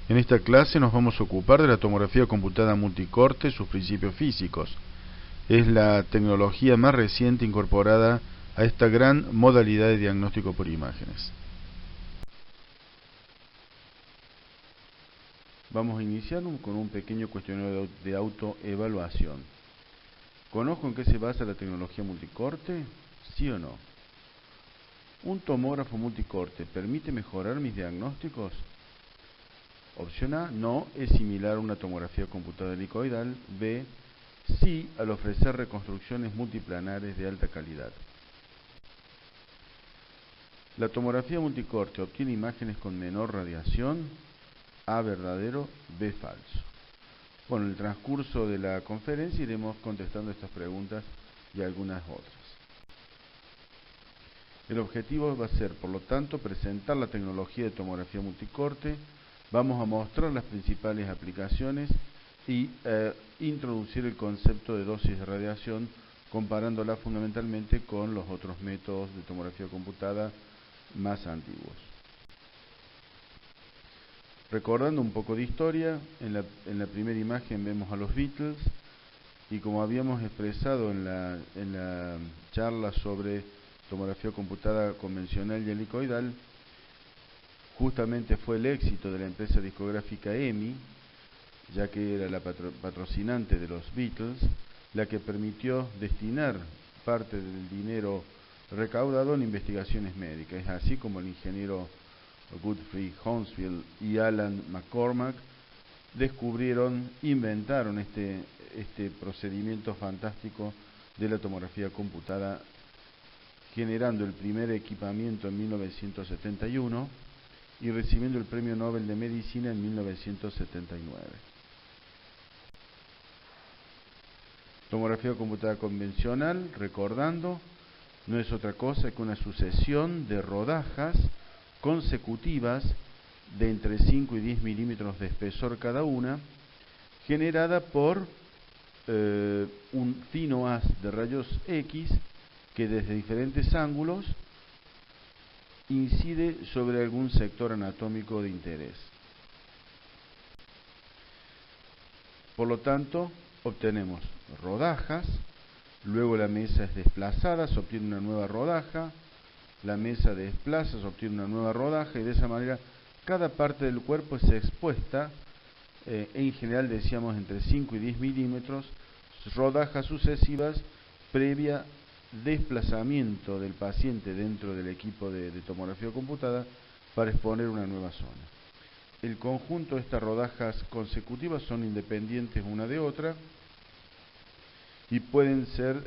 En esta clase nos vamos a ocupar de la tomografía computada multicorte, sus principios físicos. Es la tecnología más reciente incorporada a esta gran modalidad de diagnóstico por imágenes. Vamos a iniciar con un pequeño cuestionario de autoevaluación. ¿Conozco en qué se basa la tecnología multicorte? ¿Sí o no? ¿Un tomógrafo multicorte permite mejorar mis diagnósticos? Opción A, no, es similar a una tomografía computada helicoidal. B, sí, al ofrecer reconstrucciones multiplanares de alta calidad. La tomografía multicorte obtiene imágenes con menor radiación. A, verdadero, B, falso. Bueno, en el transcurso de la conferencia iremos contestando estas preguntas y algunas otras. El objetivo va a ser, por lo tanto, presentar la tecnología de tomografía multicorte. Vamos a mostrar las principales aplicaciones y introducir el concepto de dosis de radiación, comparándola fundamentalmente con los otros métodos de tomografía computada más antiguos. Recordando un poco de historia, en la primera imagen vemos a los Beatles, y como habíamos expresado en la charla sobre tomografía computada convencional y helicoidal, justamente fue el éxito de la empresa discográfica EMI, ya que era la patrocinante de los Beatles, la que permitió destinar parte del dinero recaudado en investigaciones médicas. Es así como el ingeniero Godfrey Hounsfield y Alan McCormack inventaron este procedimiento fantástico de la tomografía computada, generando el primer equipamiento en 1971 y recibiendo el Premio Nobel de Medicina en 1979. Tomografía computada convencional, recordando, no es otra cosa que una sucesión de rodajas consecutivas de entre 5 y 10 milímetros de espesor cada una, generada por un fino haz de rayos X que desde diferentes ángulos incide sobre algún sector anatómico de interés. Por lo tanto, obtenemos rodajas, luego la mesa es desplazada, se obtiene una nueva rodaja, la mesa desplaza, se obtiene una nueva rodaja, y de esa manera cada parte del cuerpo es expuesta, en general decíamos entre 5 y 10 milímetros, rodajas sucesivas previa desplazamiento del paciente dentro del equipo de tomografía computada para exponer una nueva zona. El conjunto de estas rodajas consecutivas son independientes una de otra y pueden ser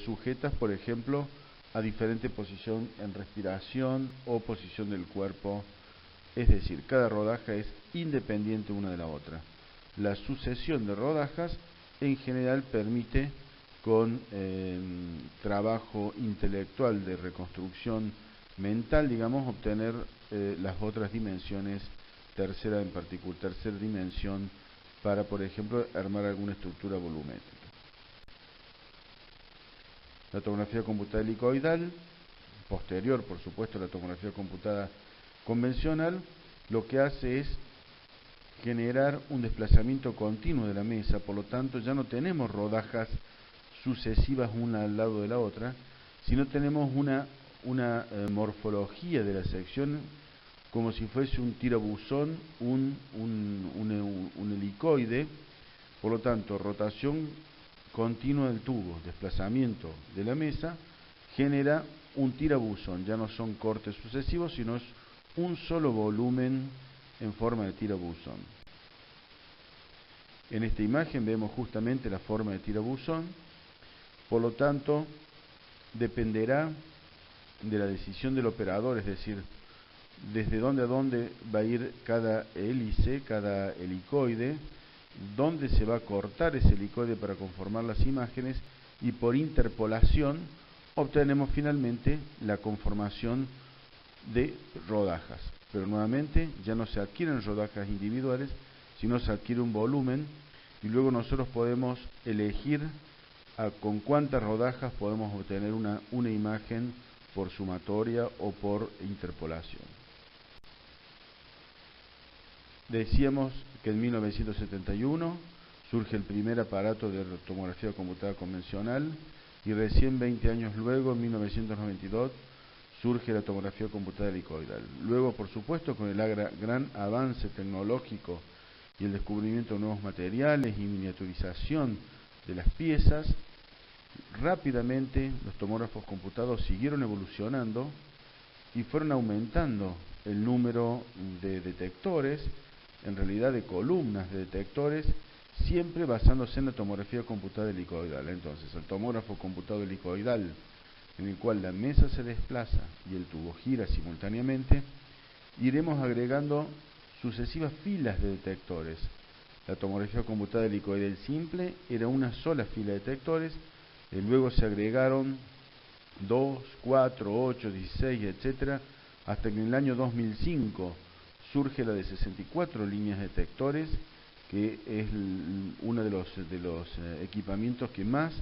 sujetas, por ejemplo, a diferente posición en respiración o posición del cuerpo. Es decir, cada rodaja es independiente una de la otra. La sucesión de rodajas en general permite, con trabajo intelectual de reconstrucción mental, digamos, obtener las otras dimensiones, tercera dimensión, para, por ejemplo, armar alguna estructura volumétrica. La tomografía computada helicoidal, posterior, por supuesto, a la tomografía computada convencional, lo que hace es generar un desplazamiento continuo de la mesa. Por lo tanto, ya no tenemos rodajas sucesivas una al lado de la otra, sino tenemos una morfología de la sección como si fuese un tirabuzón, un helicoide. Por lo tanto, rotación continua del tubo, desplazamiento de la mesa, genera un tirabuzón. Ya no son cortes sucesivos, sino es un solo volumen en forma de tirabuzón. En esta imagen vemos justamente la forma de tirabuzón. Por lo tanto, dependerá de la decisión del operador, es decir, desde dónde a dónde va a ir cada hélice, cada helicoide, dónde se va a cortar ese helicoide para conformar las imágenes, y por interpolación obtenemos finalmente la conformación de rodajas. Pero nuevamente ya no se adquieren rodajas individuales, sino se adquiere un volumen, y luego nosotros podemos elegir con cuántas rodajas podemos obtener una imagen por sumatoria o por interpolación. Decíamos que en 1971 surge el primer aparato de tomografía computada convencional y recién 20 años luego, en 1992, surge la tomografía computada helicoidal. Luego, por supuesto, con el gran avance tecnológico y el descubrimiento de nuevos materiales y miniaturización de las piezas, rápidamente los tomógrafos computados siguieron evolucionando y fueron aumentando el número de detectores, en realidad de columnas de detectores, siempre basándose en la tomografía computada helicoidal. Entonces, el tomógrafo computado helicoidal, en el cual la mesa se desplaza y el tubo gira simultáneamente, iremos agregando sucesivas filas de detectores. La tomografía computada helicoidal simple era una sola fila de detectores, y luego se agregaron 2, 4, 8, 16, etcétera, hasta que en el año 2005 surge la de 64 líneas de detectores, que es uno de los equipamientos que más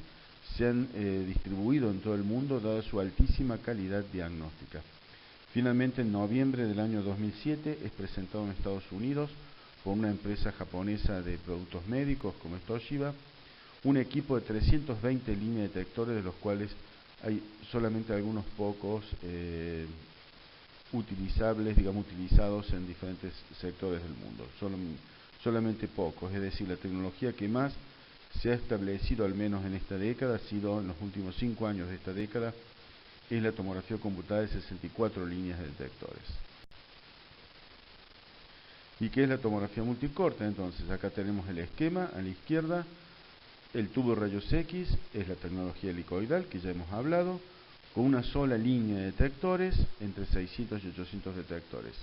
se han distribuido en todo el mundo, dada su altísima calidad diagnóstica. Finalmente, en noviembre del año 2007, es presentado en Estados Unidos por una empresa japonesa de productos médicos como Toshiba, un equipo de 320 líneas de detectores, de los cuales hay solamente algunos pocos utilizados en diferentes sectores del mundo, solamente pocos, es decir, la tecnología que más se ha establecido, al menos en esta década, ha sido en los últimos 5 años de esta década, es la tomografía computada de 64 líneas de detectores. ¿Y qué es la tomografía multicorte? Entonces, acá tenemos el esquema a la izquierda. El tubo de rayos X es la tecnología helicoidal, que ya hemos hablado, con una sola línea de detectores, entre 600 y 800 detectores.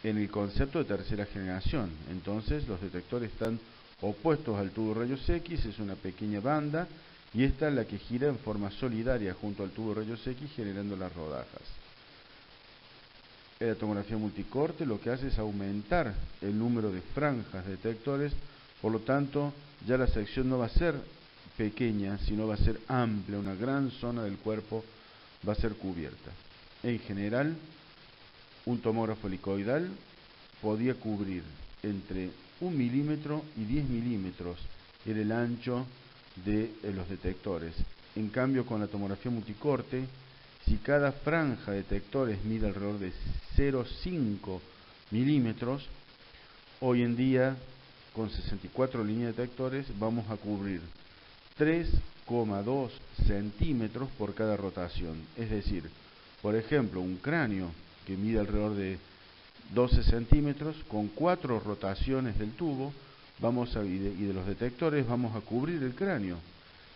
En el concepto de tercera generación, entonces, los detectores están opuestos al tubo de rayos X, es una pequeña banda, y esta es la que gira en forma solidaria junto al tubo de rayos X, generando las rodajas. La tomografía multicorte lo que hace es aumentar el número de franjas de detectores, por lo tanto, ya la sección no va a ser pequeña, sino va a ser amplia, una gran zona del cuerpo va a ser cubierta. En general, un tomógrafo helicoidal podía cubrir entre 1 milímetro y 10 milímetros era el ancho de los detectores. En cambio, con la tomografía multicorte, si cada franja de detectores mide alrededor de 0,5 milímetros, hoy en día, con 64 líneas de detectores, vamos a cubrir 3,2 centímetros por cada rotación. Es decir, por ejemplo, un cráneo que mide alrededor de 12 centímetros, con 4 rotaciones del tubo y de los detectores vamos a cubrir el cráneo.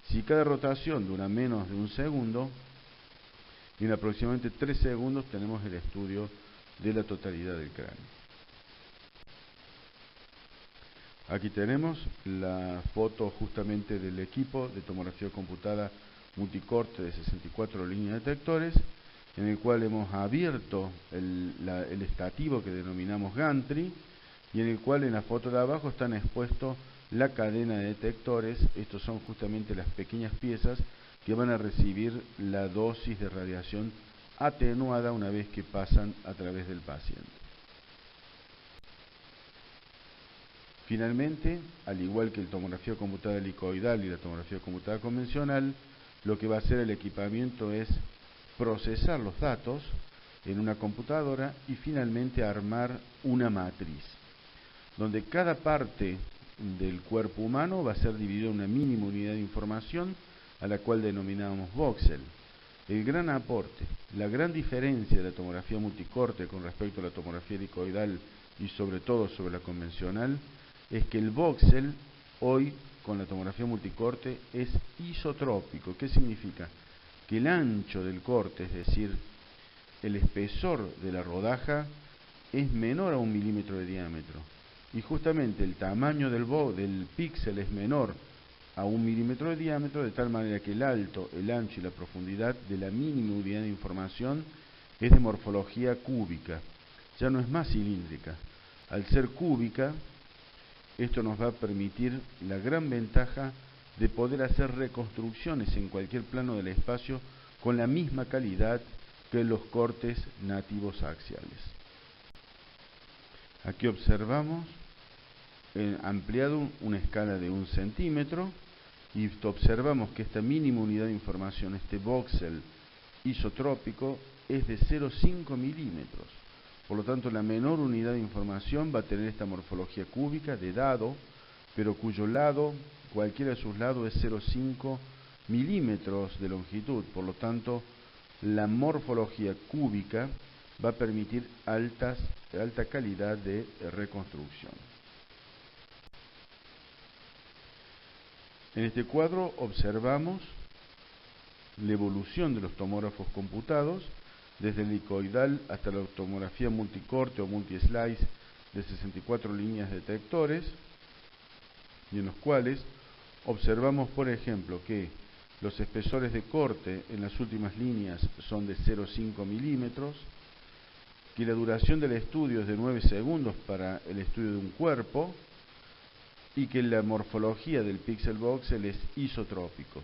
Si cada rotación dura menos de un segundo, en aproximadamente 3 segundos tenemos el estudio de la totalidad del cráneo. Aquí tenemos la foto justamente del equipo de tomografía computada multicorte de 64 líneas de detectores, en el cual hemos abierto el estativo que denominamos gantry, y en el cual en la foto de abajo están expuestos la cadena de detectores. Estos son justamente las pequeñas piezas que van a recibir la dosis de radiación atenuada una vez que pasan a través del paciente. Finalmente, al igual que la tomografía computada helicoidal y la tomografía computada convencional, lo que va a hacer el equipamiento es procesar los datos en una computadora y finalmente armar una matriz, donde cada parte del cuerpo humano va a ser dividida en una mínima unidad de información a la cual denominamos voxel. El gran aporte, la gran diferencia de la tomografía multicorte con respecto a la tomografía helicoidal y sobre todo sobre la convencional, es que el voxel hoy con la tomografía multicorte es isotrópico. ¿Qué significa? Que el ancho del corte, es decir, el espesor de la rodaja, es menor a 1 milímetro de diámetro. Y justamente el tamaño del píxel es menor a 1 milímetro de diámetro, de tal manera que el alto, el ancho y la profundidad de la mínima unidad de información es de morfología cúbica, ya no es más cilíndrica. Al ser cúbica, esto nos va a permitir la gran ventaja de poder hacer reconstrucciones en cualquier plano del espacio con la misma calidad que los cortes nativos axiales. Aquí observamos ampliado una escala de 1 centímetro y observamos que esta mínima unidad de información, este voxel isotrópico, es de 0,5 milímetros. Por lo tanto, la menor unidad de información va a tener esta morfología cúbica de dado, pero cuyo lado, cualquiera de sus lados, es 0,5 milímetros de longitud. Por lo tanto, la morfología cúbica va a permitir alta calidad de reconstrucción. En este cuadro observamos la evolución de los tomógrafos computados, desde el helicoidal hasta la tomografía multicorte o multislice de 64 líneas detectores, y en los cuales observamos, por ejemplo, que los espesores de corte en las últimas líneas son de 0,5 milímetros, que la duración del estudio es de 9 segundos para el estudio de un cuerpo, y que la morfología del píxel voxel es isotrópico.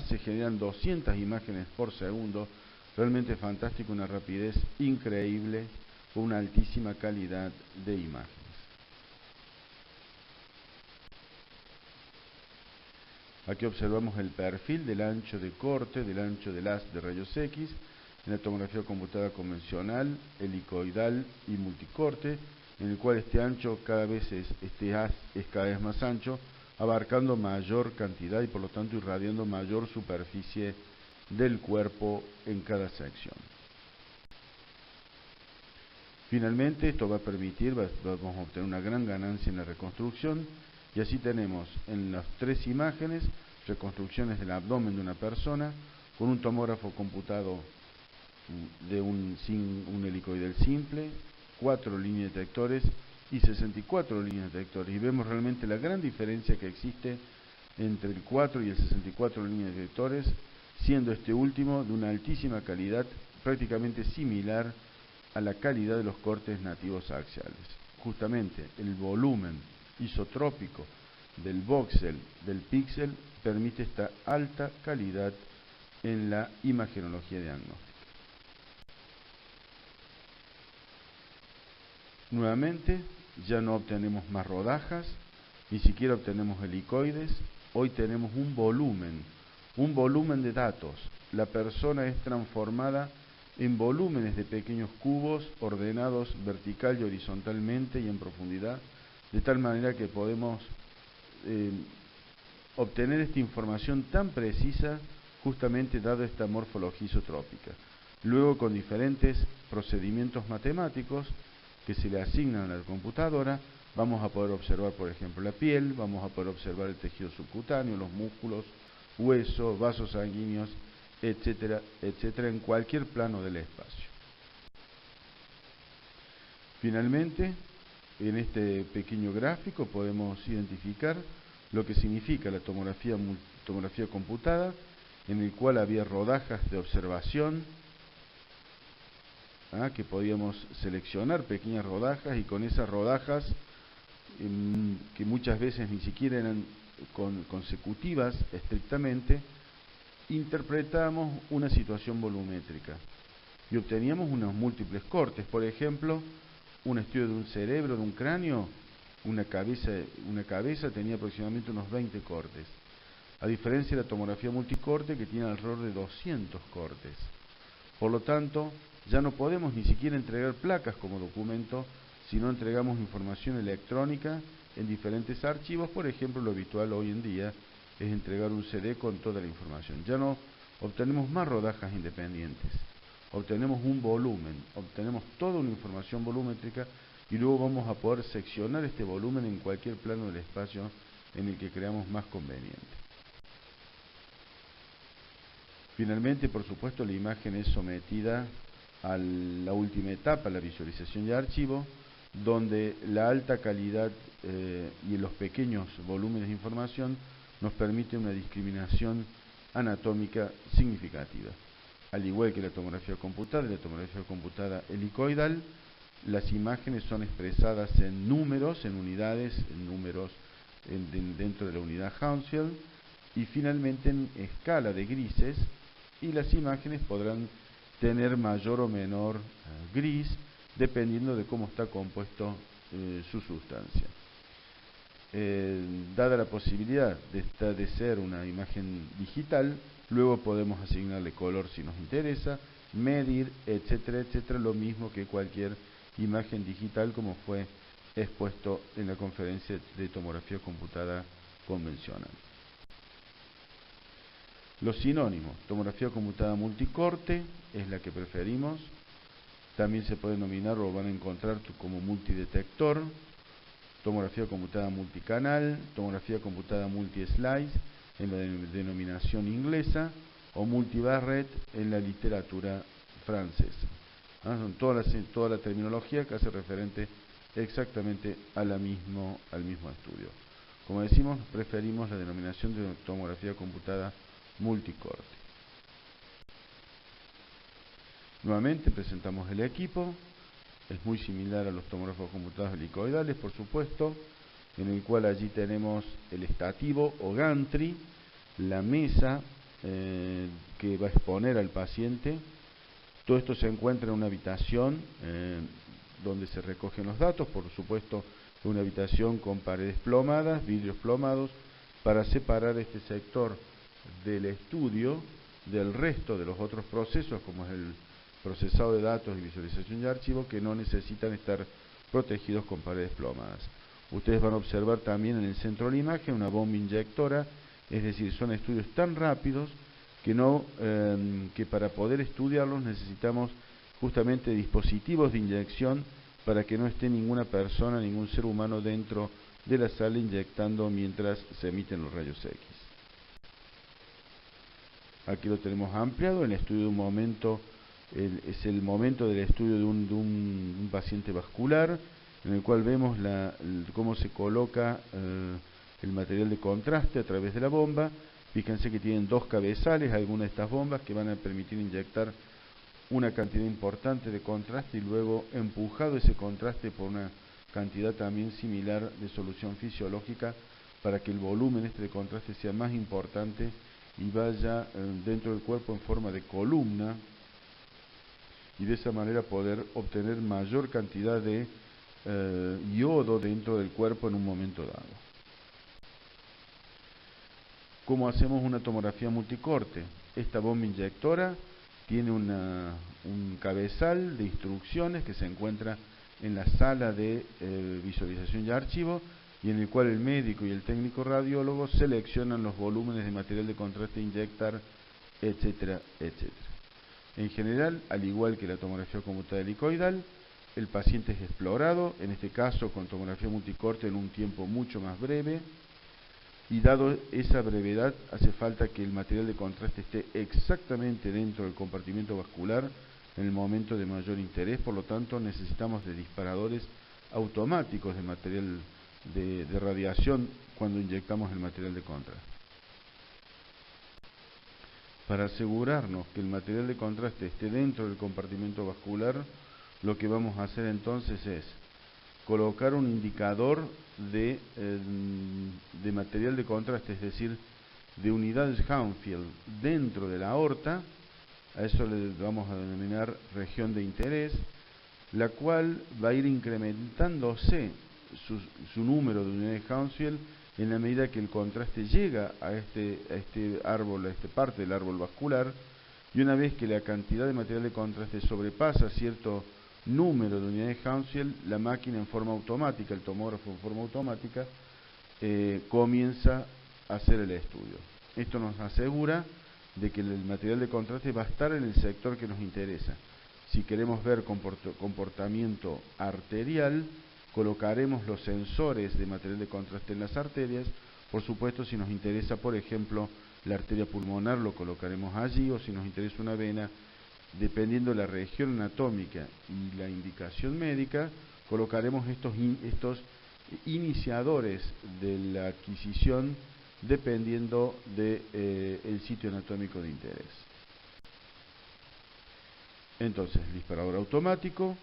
Se generan 200 imágenes por segundo, realmente fantástico, una rapidez increíble, con una altísima calidad de imágenes. Aquí observamos el perfil del ancho de corte, del ancho del haz de rayos X, en la tomografía computada convencional, helicoidal y multicorte, en el cual este ancho este haz es cada vez más ancho, abarcando mayor cantidad y por lo tanto irradiando mayor superficie del cuerpo en cada sección. Finalmente, esto va a permitir, vamos a obtener una gran ganancia en la reconstrucción, y así tenemos en las 3 imágenes reconstrucciones del abdomen de una persona con un tomógrafo computado de un helicoidal simple, 4 líneas detectores y 64 líneas detectores, y vemos realmente la gran diferencia que existe entre el 4 y el 64 líneas detectores, siendo este último de una altísima calidad, prácticamente similar a la calidad de los cortes nativos axiales. Justamente el volumen isotrópico del voxel del píxel permite esta alta calidad en la imagenología diagnóstica. Nuevamente, ya no obtenemos más rodajas, ni siquiera obtenemos helicoides, hoy tenemos un volumen de datos. La persona es transformada en volúmenes de pequeños cubos ordenados vertical y horizontalmente y en profundidad, de tal manera que podemos obtener esta información tan precisa justamente dada esta morfología isotrópica. Luego, con diferentes procedimientos matemáticos que se le asignan a la computadora, vamos a poder observar, por ejemplo, la piel, vamos a poder observar el tejido subcutáneo, los músculos, huesos, vasos sanguíneos, etcétera, etcétera, en cualquier plano del espacio. Finalmente, en este pequeño gráfico podemos identificar lo que significa la tomografía computada, en el cual había rodajas de observación, que podíamos seleccionar pequeñas rodajas, y con esas rodajas, que muchas veces ni siquiera eran consecutivas estrictamente, interpretamos una situación volumétrica y obteníamos unos múltiples cortes. Por ejemplo, un estudio de un cerebro, de un cráneo, una cabeza tenía aproximadamente unos 20 cortes, a diferencia de la tomografía multicorte, que tiene alrededor de 200 cortes. Por lo tanto, ya no podemos ni siquiera entregar placas como documento, sino entregamos información electrónica en diferentes archivos. Por ejemplo, lo habitual hoy en día es entregar un CD con toda la información. Ya no obtenemos más rodajas independientes, obtenemos un volumen, obtenemos toda una información volumétrica, y luego vamos a poder seccionar este volumen en cualquier plano del espacio en el que creamos más conveniente. Finalmente, por supuesto, la imagen es sometida a la última etapa, la visualización de archivo, donde la alta calidad y los pequeños volúmenes de información nos permite una discriminación anatómica significativa. Al igual que la tomografía computada y la tomografía computada helicoidal, las imágenes son expresadas en números, en unidades, en números dentro de la unidad Hounsfield, y finalmente en escala de grises, y las imágenes podrán tener mayor o menor gris, dependiendo de cómo está compuesto su sustancia. Dada la posibilidad de ser una imagen digital, luego podemos asignarle color si nos interesa, medir, etcétera, etcétera, lo mismo que cualquier imagen digital como fue expuesto en la conferencia de tomografía computada convencional. Los sinónimos: tomografía computada multicorte es la que preferimos, también se puede denominar o van a encontrar como multidetector, tomografía computada multicanal, tomografía computada multi-slice en la denominación inglesa, o multibarret en la literatura francesa. Son toda la terminología que hace referente exactamente al mismo estudio. Como decimos, preferimos la denominación de tomografía computada multicorte. Nuevamente presentamos el equipo. Es muy similar a los tomógrafos computados helicoidales, por supuesto, en el cual allí tenemos el estativo o gantry, la mesa que va a exponer al paciente. Todo esto se encuentra en una habitación donde se recogen los datos, por supuesto, una habitación con paredes plomadas, vidrios plomados, para separar este sector del estudio del resto de los otros procesos, como es el procesado de datos y visualización de archivos, que no necesitan estar protegidos con paredes plomadas. Ustedes van a observar también en el centro de la imagen una bomba inyectora, es decir, son estudios tan rápidos que para poder estudiarlos necesitamos justamente dispositivos de inyección para que no esté ninguna persona, ningún ser humano dentro de la sala inyectando mientras se emiten los rayos X. Aquí lo tenemos ampliado. El estudio de un momento es el momento del estudio de un paciente vascular, en el cual vemos cómo se coloca el material de contraste a través de la bomba. Fíjense que tienen dos cabezales, algunas de estas bombas que van a permitir inyectar una cantidad importante de contraste y luego empujado ese contraste por una cantidad también similar de solución fisiológica para que el volumen de contraste sea más importante y vaya dentro del cuerpo en forma de columna, y de esa manera poder obtener mayor cantidad de yodo dentro del cuerpo en un momento dado. ¿Cómo hacemos una tomografía multicorte? Esta bomba inyectora tiene un cabezal de instrucciones que se encuentra en la sala de visualización y archivo, y en el cual el médico y el técnico radiólogo seleccionan los volúmenes de material de contraste a inyectar, etcétera, etcétera. En general, al igual que la tomografía computada helicoidal, el paciente es explorado, en este caso con tomografía multicorte en un tiempo mucho más breve, y dado esa brevedad, hace falta que el material de contraste esté exactamente dentro del compartimento vascular en el momento de mayor interés. Por lo tanto, necesitamos de disparadores automáticos de material de radiación cuando inyectamos el material de contraste. Para asegurarnos que el material de contraste esté dentro del compartimento vascular, lo que vamos a hacer entonces es colocar un indicador de material de contraste, es decir, de unidades Hounsfield dentro de la aorta. A eso le vamos a denominar región de interés, la cual va a ir incrementándose su número de unidades Hounsfield en la medida que el contraste llega a este árbol, a esta parte del árbol vascular, y una vez que la cantidad de material de contraste sobrepasa cierto número de unidades Hounsfield, la máquina en forma automática, el tomógrafo en forma automática, comienza a hacer el estudio. Esto nos asegura de que el material de contraste va a estar en el sector que nos interesa. Si queremos ver comportamiento arterial, colocaremos los sensores de material de contraste en las arterias. Por supuesto, si nos interesa, por ejemplo, la arteria pulmonar, lo colocaremos allí, o si nos interesa una vena, dependiendo de la región anatómica y la indicación médica, colocaremos estos iniciadores de la adquisición dependiendo del sitio anatómico de interés. Entonces, el disparador automático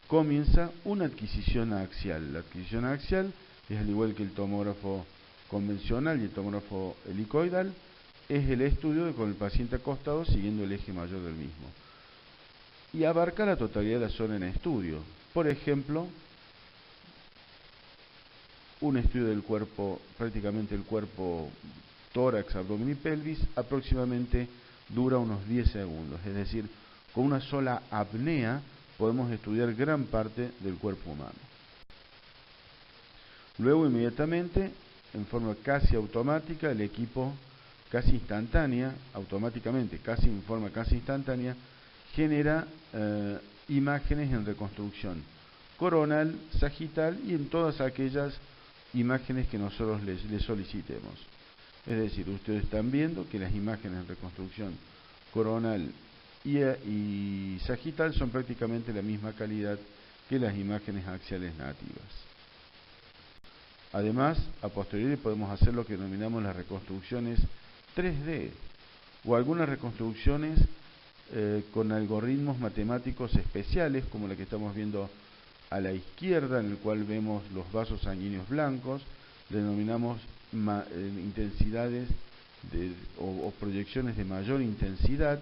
comienza una adquisición axial. La adquisición axial es, al igual que el tomógrafo convencional y el tomógrafo helicoidal, es el estudio con el paciente acostado siguiendo el eje mayor del mismo. y abarca la totalidad de la zona en estudio. Por ejemplo, un estudio del cuerpo, prácticamente el cuerpo tórax, abdomen y pelvis, aproximadamente dura unos 10 segundos. Es decir, con una sola apnea podemos estudiar gran parte del cuerpo humano. Luego, inmediatamente, en forma casi automática, el equipo casi instantánea, automáticamente, en forma casi instantánea, genera imágenes en reconstrucción coronal, sagital y en todas aquellas imágenes que nosotros les solicitemos. Es decir, ustedes están viendo que las imágenes en reconstrucción coronal y sagital son prácticamente la misma calidad que las imágenes axiales nativas. Además, a posteriori podemos hacer lo que denominamos las reconstrucciones 3D o algunas reconstrucciones con algoritmos matemáticos especiales, como la que estamos viendo a la izquierda, en el cual vemos los vasos sanguíneos blancos. Denominamos intensidades o proyecciones de mayor intensidad,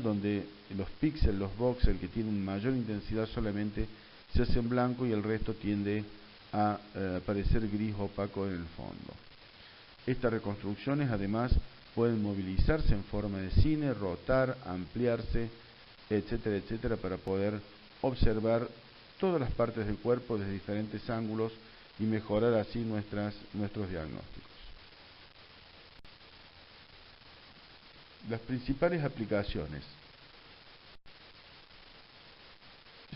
donde los píxeles, los voxels que tienen mayor intensidad solamente se hacen blanco y el resto tiende a aparecer gris opaco en el fondo. Estas reconstrucciones además pueden movilizarse en forma de cine, rotar, ampliarse, etcétera, etcétera, para poder observar todas las partes del cuerpo desde diferentes ángulos y mejorar así nuestros diagnósticos. Las principales aplicaciones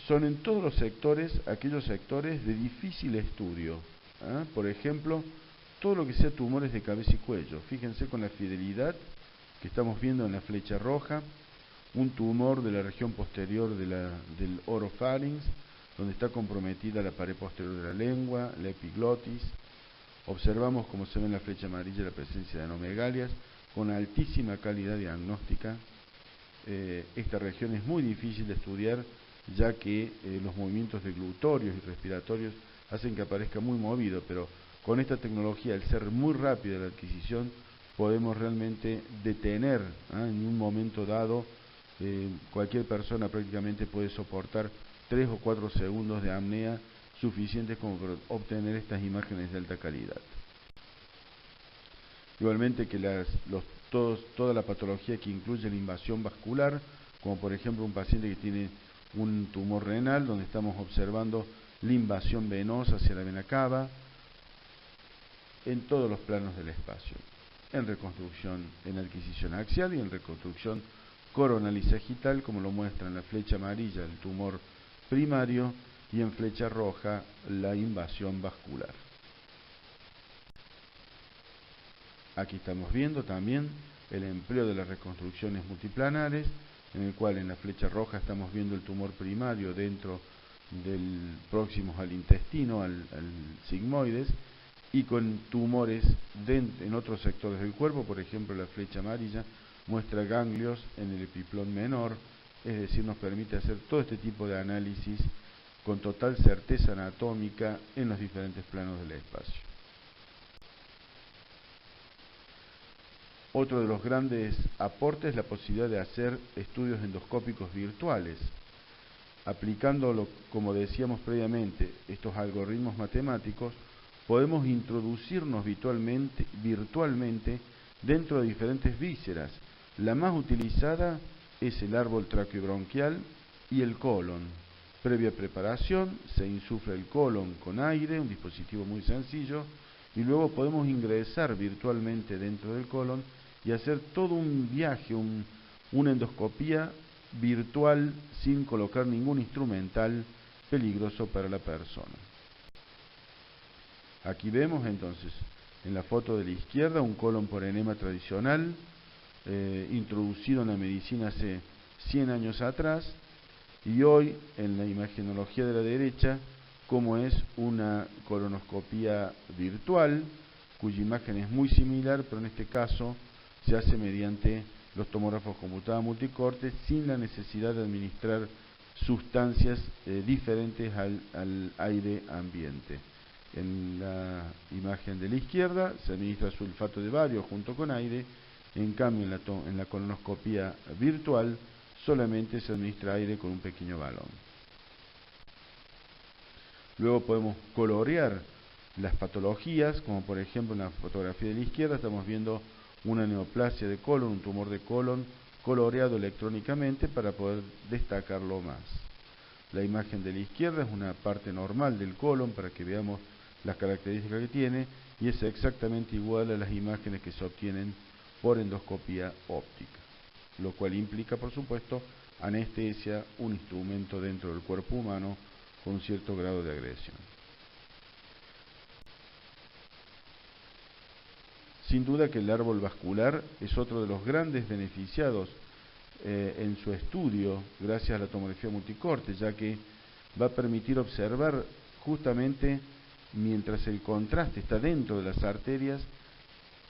son en todos los sectores, aquellos sectores de difícil estudio. Por ejemplo, todo lo que sea tumores de cabeza y cuello. Fíjense con la fidelidad que estamos viendo en la flecha roja, un tumor de la región posterior del orofarinx, donde está comprometida la pared posterior de la lengua, la epiglotis. Observamos, como se ve en la flecha amarilla, la presencia de anomegalias con altísima calidad diagnóstica. Esta región es muy difícil de estudiar, ya que los movimientos deglutorios y respiratorios hacen que aparezca muy movido, pero con esta tecnología, al ser muy rápida la adquisición, podemos realmente detener, en un momento dado, cualquier persona prácticamente puede soportar 3 o 4 segundos de apnea suficientes como para obtener estas imágenes de alta calidad. Igualmente que toda la patología que incluye la invasión vascular, como por ejemplo un paciente que tiene un tumor renal, donde estamos observando la invasión venosa hacia la vena cava, en todos los planos del espacio, en reconstrucción, en adquisición axial y en reconstrucción coronal y sagital, como lo muestra en la flecha amarilla el tumor primario y en flecha roja la invasión vascular. Aquí estamos viendo también el empleo de las reconstrucciones multiplanares, en el cual en la flecha roja estamos viendo el tumor primario dentro del próximos al intestino, al sigmoides, y con tumores en otros sectores del cuerpo. Por ejemplo, la flecha amarilla muestra ganglios en el epiplón menor, es decir, nos permite hacer todo este tipo de análisis con total certeza anatómica en los diferentes planos del espacio. Otro de los grandes aportes es la posibilidad de hacer estudios endoscópicos virtuales. Aplicando, como decíamos previamente, estos algoritmos matemáticos, podemos introducirnos virtualmente dentro de diferentes vísceras. La más utilizada es el árbol traqueobronquial y el colon. Previa preparación, se insufla el colon con aire, un dispositivo muy sencillo, y luego podemos ingresar virtualmente dentro del colon y hacer todo un viaje, una endoscopía virtual sin colocar ningún instrumental peligroso para la persona. Aquí vemos entonces en la foto de la izquierda un colon por enema tradicional, introducido en la medicina hace 100 años atrás, y hoy en la imagenología de la derecha como es una colonoscopía virtual, cuya imagen es muy similar, pero en este caso se hace mediante los tomógrafos computados multicorte sin la necesidad de administrar sustancias diferentes al aire ambiente. En la imagen de la izquierda se administra sulfato de bario junto con aire, en cambio en la colonoscopía virtual solamente se administra aire con un pequeño balón. Luego podemos colorear las patologías, como por ejemplo en la fotografía de la izquierda estamos viendo una neoplasia de colon, un tumor de colon coloreado electrónicamente para poder destacarlo más. La imagen de la izquierda es una parte normal del colon para que veamos las características que tiene y es exactamente igual a las imágenes que se obtienen por endoscopía óptica, lo cual implica, por supuesto, anestesia, un instrumento dentro del cuerpo humano con un cierto grado de agresión. Sin duda que el árbol vascular es otro de los grandes beneficiados en su estudio gracias a la tomografía multicorte, ya que va a permitir observar justamente mientras el contraste está dentro de las arterias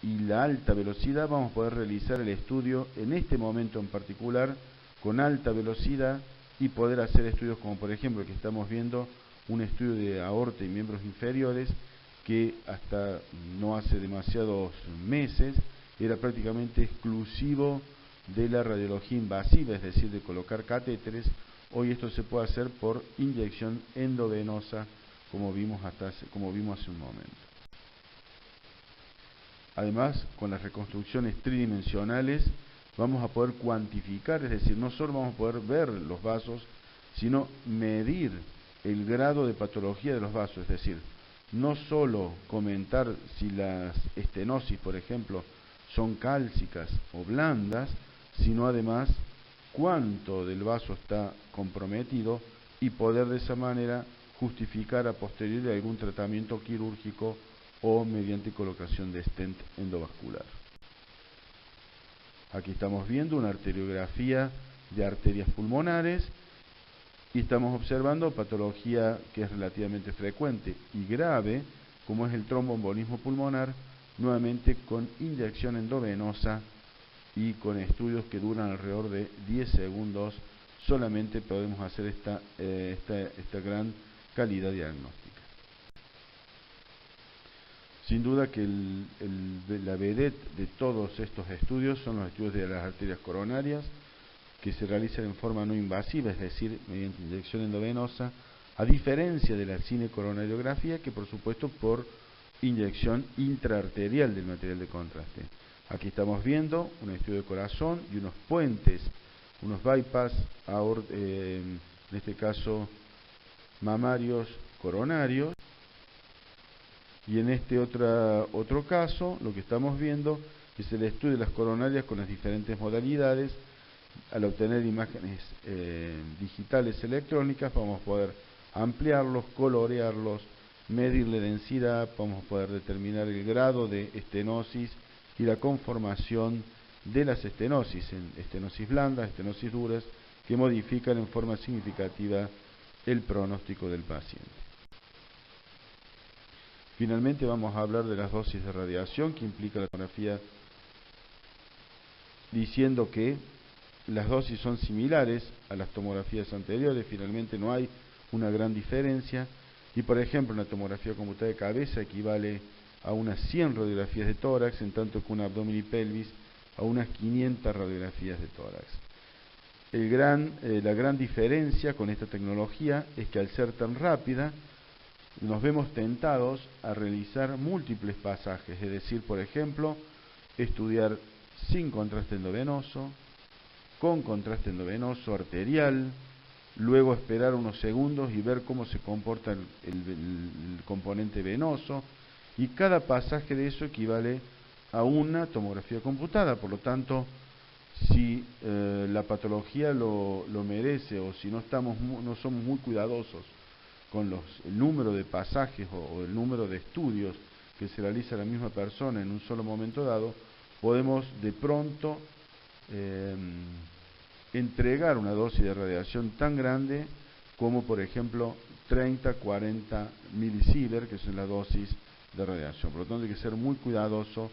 y la alta velocidad, vamos a poder realizar el estudio en este momento en particular con alta velocidad y poder hacer estudios como por ejemplo que estamos viendo un estudio de aorta y miembros inferiores que hasta no hace demasiados meses era prácticamente exclusivo de la radiología invasiva, es decir, de colocar catéteres. Hoy esto se puede hacer por inyección endovenosa, como vimos hace un momento. Además, con las reconstrucciones tridimensionales vamos a poder cuantificar, es decir, no solo vamos a poder ver los vasos, sino medir el grado de patología de los vasos, es decir, no solo comentar si las estenosis, por ejemplo, son cálcicas o blandas, sino además cuánto del vaso está comprometido y poder de esa manera justificar a posteriori algún tratamiento quirúrgico o mediante colocación de stent endovascular. Aquí estamos viendo una arteriografía de arterias pulmonares y estamos observando patología que es relativamente frecuente y grave, como es el tromboembolismo pulmonar, nuevamente con inyección endovenosa y con estudios que duran alrededor de 10 segundos, solamente podemos hacer esta gran calidad diagnóstica. Sin duda que la vedette de todos estos estudios son los estudios de las arterias coronarias, que se realizan en forma no invasiva, es decir, mediante inyección endovenosa, a diferencia de la cinecoronariografía, que por supuesto por inyección intraarterial del material de contraste. Aquí estamos viendo un estudio de corazón y unos puentes, unos bypass, en este caso mamarios coronarios, y en este otro caso lo que estamos viendo es el estudio de las coronarias con las diferentes modalidades. Al obtener imágenes digitales electrónicas vamos a poder ampliarlos, colorearlos, medirle densidad, vamos a poder determinar el grado de estenosis y la conformación de las estenosis, en estenosis blandas, estenosis duras, que modifican en forma significativa el pronóstico del paciente. Finalmente vamos a hablar de las dosis de radiación que implica la tomografía, diciendo que las dosis son similares a las tomografías anteriores, finalmente no hay una gran diferencia, y por ejemplo una tomografía computada de cabeza equivale a unas 100 radiografías de tórax, en tanto que un abdomen y pelvis a unas 500 radiografías de tórax. La gran diferencia con esta tecnología es que al ser tan rápida, nos vemos tentados a realizar múltiples pasajes, es decir, por ejemplo, estudiar sin contraste endovenoso, con contraste endovenoso arterial, luego esperar unos segundos y ver cómo se comporta el componente venoso, y cada pasaje de eso equivale a una tomografía computada. Por lo tanto, si la patología lo merece o si no somos muy cuidadosos con el número de pasajes o el número de estudios que se realiza a la misma persona en un solo momento dado, podemos de pronto entregar una dosis de radiación tan grande como por ejemplo 30-40 milisievert, que son la dosis de radiación. Por lo tanto hay que ser muy cuidadoso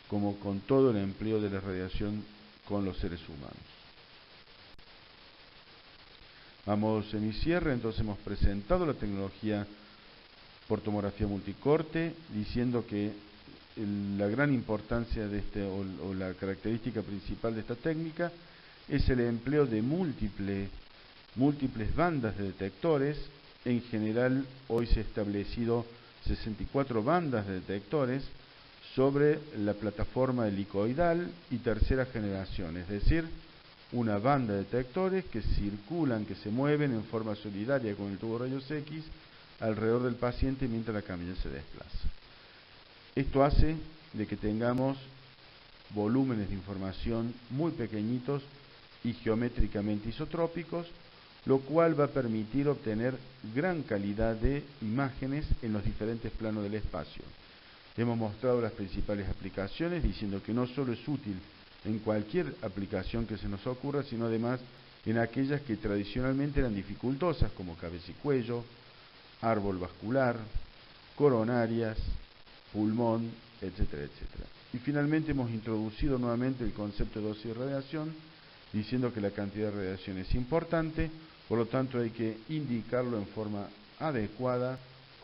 como con todo el empleo de la radiación con los seres humanos. Vamos en mi cierre, entonces hemos presentado la tecnología por tomografía multicorte, diciendo que la gran importancia de o la característica principal de esta técnica es el empleo de múltiples bandas de detectores. En general, hoy se ha establecido 64 bandas de detectores sobre la plataforma helicoidal y tercera generación, es decir, una banda de detectores que circulan, que se mueven en forma solidaria con el tubo de rayos X alrededor del paciente mientras la camilla se desplaza. Esto hace de que tengamos volúmenes de información muy pequeñitos y geométricamente isotrópicos, lo cual va a permitir obtener gran calidad de imágenes en los diferentes planos del espacio. Hemos mostrado las principales aplicaciones diciendo que no solo es útil en cualquier aplicación que se nos ocurra, sino además en aquellas que tradicionalmente eran dificultosas, como cabeza y cuello, árbol vascular, coronarias, pulmón, etcétera, etcétera. Y finalmente hemos introducido nuevamente el concepto de dosis de radiación, diciendo que la cantidad de radiación es importante, por lo tanto hay que indicarlo en forma adecuada,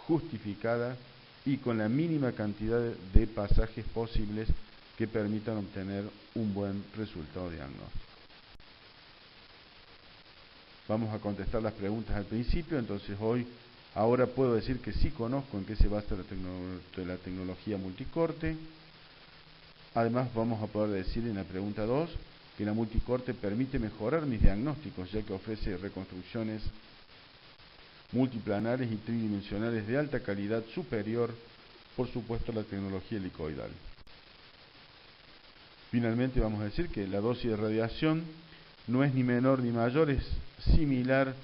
justificada y con la mínima cantidad de pasajes posibles que permitan obtener un buen resultado diagnóstico. Vamos a contestar las preguntas al principio, entonces ahora puedo decir que sí conozco en qué se basa la tecnología multicorte. Además vamos a poder decir en la pregunta 2 que la multicorte permite mejorar mis diagnósticos, ya que ofrece reconstrucciones multiplanares y tridimensionales de alta calidad superior, por supuesto, a la tecnología helicoidal. Finalmente vamos a decir que la dosis de radiación no es ni menor ni mayor, es similar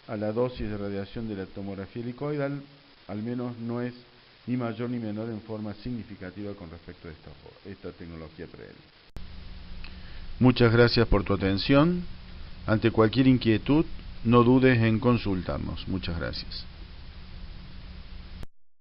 a la dosis de radiación de la tomografía helicoidal, al menos no es ni mayor ni menor en forma significativa con respecto a esta tecnología PREEL. Muchas gracias por tu atención. Ante cualquier inquietud, no dudes en consultarnos. Muchas gracias.